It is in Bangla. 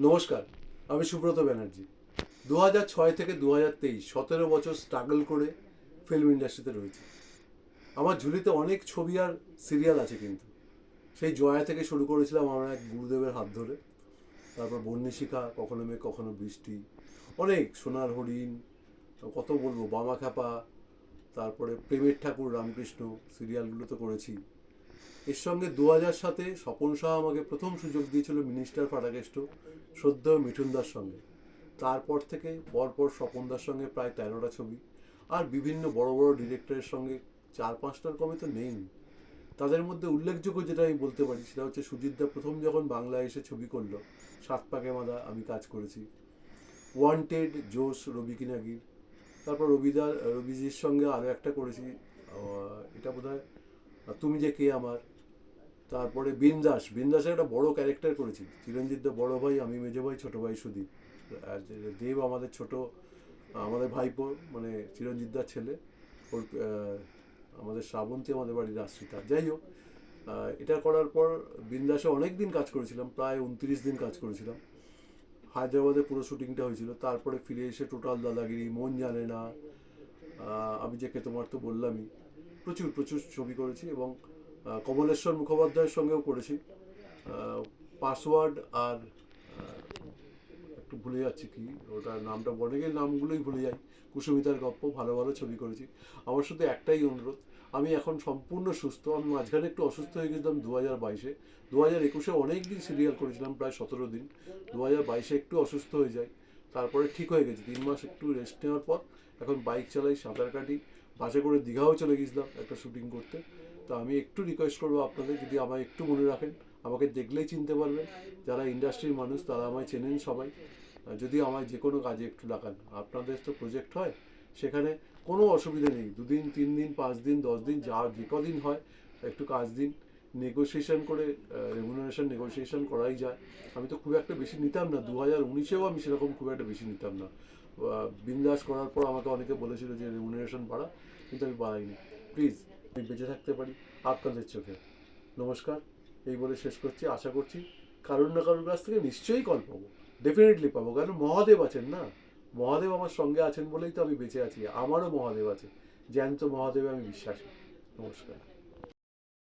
নমস্কার, আমি সুব্রত ব্যানার্জি। 2006 থেকে 2023 17 বছর স্ট্রাগল করে ফিল্ম ইন্ডাস্ট্রিতে রয়েছি। আমার ঝুলিতে অনেক ছবি আর সিরিয়াল আছে, কিন্তু সেই জয়া থেকে শুরু করেছিলাম আমার এক গুরুদেবের হাত ধরে। তারপর বন্যিশিখা, কখনো মেঘ কখনো বৃষ্টি, অনেক সোনার হরিণ, কত বলবো, বামা খ্যাপা, তারপরে প্রেমের ঠাকুর, রামকৃষ্ণ সিরিয়ালগুলো তো করেছি। এর সঙ্গে 2007-এ স্বপন শাহ আমাকে প্রথম সুযোগ দিয়েছিল মিনিস্টার ফাটাকেষ্ট শ্রদ্ধেয় মিঠুনদার সঙ্গে। তারপর থেকে পরপর স্বপনদার সঙ্গে প্রায় 13টা ছবি, আর বিভিন্ন বড় বড় ডিরেক্টরের সঙ্গে 4-5টার কমে তো নেই। তাদের মধ্যে উল্লেখযোগ্য যেটা আমি বলতে পারি সেটা হচ্ছে সুজিতদা প্রথম যখন বাংলায় এসে ছবি করলো, সাত পাকে মাদা, আমি কাজ করেছি। ওয়ান্টেড, জোশ, রবি কিনাগির, তারপর রবিজির সঙ্গে আরও একটা করেছি, এটা বোধহয় তুমি যে কে আমার। তারপরে বিন্দাসের একটা বড় ক্যারেক্টার করেছি, চিরঞ্জিত দা বড় ভাই, আমি মেজো ভাই, ছোট ভাই সুদীপ। আর দেব আমাদের ছোট, আমাদের ভাইপো, মানে চিরঞ্জিত দার ছেলে। ওর আমাদের শ্রাবন্তী আমাদের বাড়ির আশ্রিতা। যাই হোক, এটা করার পর বিন্দাসে অনেক দিন কাজ করেছিলাম, প্রায় 29 দিন কাজ করেছিলাম। হায়দ্রাবাদে পুরো শুটিংটা হয়েছিল। তারপরে ফিরে এসে টোটাল দাদাগিরি, মন জানে না, আমি যে কে তোমার তো বললামই, প্রচুর প্রচুর ছবি করেছি। এবং কমলেশ্বর মুখোপাধ্যায়ের সঙ্গেও করেছি। পাসওয়ার্ড আর একটু ভুলে যাচ্ছি কি ওটার নামটা, অনেকের নামগুলোই ভুলে যাই। কুসুমিতার গপ্প, ভালো ভালো ছবি করেছি। আমার শুধু একটাই অনুরোধ, আমি এখন সম্পূর্ণ সুস্থ। আমি মাঝখানে একটু অসুস্থ হয়ে গেছিলাম 2022-এ। 2021-এ অনেক দিন সিরিয়াল করেছিলাম, প্রায় 17 দিন। 2022-এ একটু অসুস্থ হয়ে যাই, তারপরে ঠিক হয়ে গেছে। 3 মাস একটু রেস্ট নেওয়ার পর এখন বাইক চালাই, সাঁতার কাটি, বাসে করে দীঘাও চলে গেছিলাম একটা শুটিং করতে। তো আমি একটু রিকোয়েস্ট করবো আপনাদের, যদি আমায় একটু মনে রাখেন, আমাকে দেখলেই চিনতে পারবেন। যারা ইন্ডাস্ট্রির মানুষ তারা আমায় চেনেন সবাই। যদি আমায় যে কোনো কাজে একটু লাগান, আপনাদের তো প্রজেক্ট হয়, সেখানে কোনো অসুবিধা নেই। 2 দিন, 3 দিন, 5 দিন, 10 দিন, যা যে কদিন হয় একটু কাজ দিন। নেগোসিয়েশন করে রেমুনারেশন নেগোসিয়েশন করাই যায়। আমি তো খুব একটা বেশি নিতাম না, 2019-এও আমি সেরকম খুব একটা বেশি নিতাম না। বিন্দাস করার পর আমাকে অনেকে বলেছিল যে রেমুনারেশন বাড়া, কিন্তু আমি বাড়াইনি। প্লিজ, আমি বেঁচে থাকতে পারি আপনাদের চোখে। নমস্কার, এই বলে শেষ করছি। আশা করছি কারোর না কারোর কাছ থেকে নিশ্চয়ই কল পাবো, ডেফিনেটলি পাবো। কারণ মহাদেব আছেন না, মহাদেব আমার সঙ্গে আছেন বলেই তো আমি বেঁচে আছি। আমারও মহাদেব আছে, জ্যান্ত মহাদেবে আমি বিশ্বাসী। নমস্কার।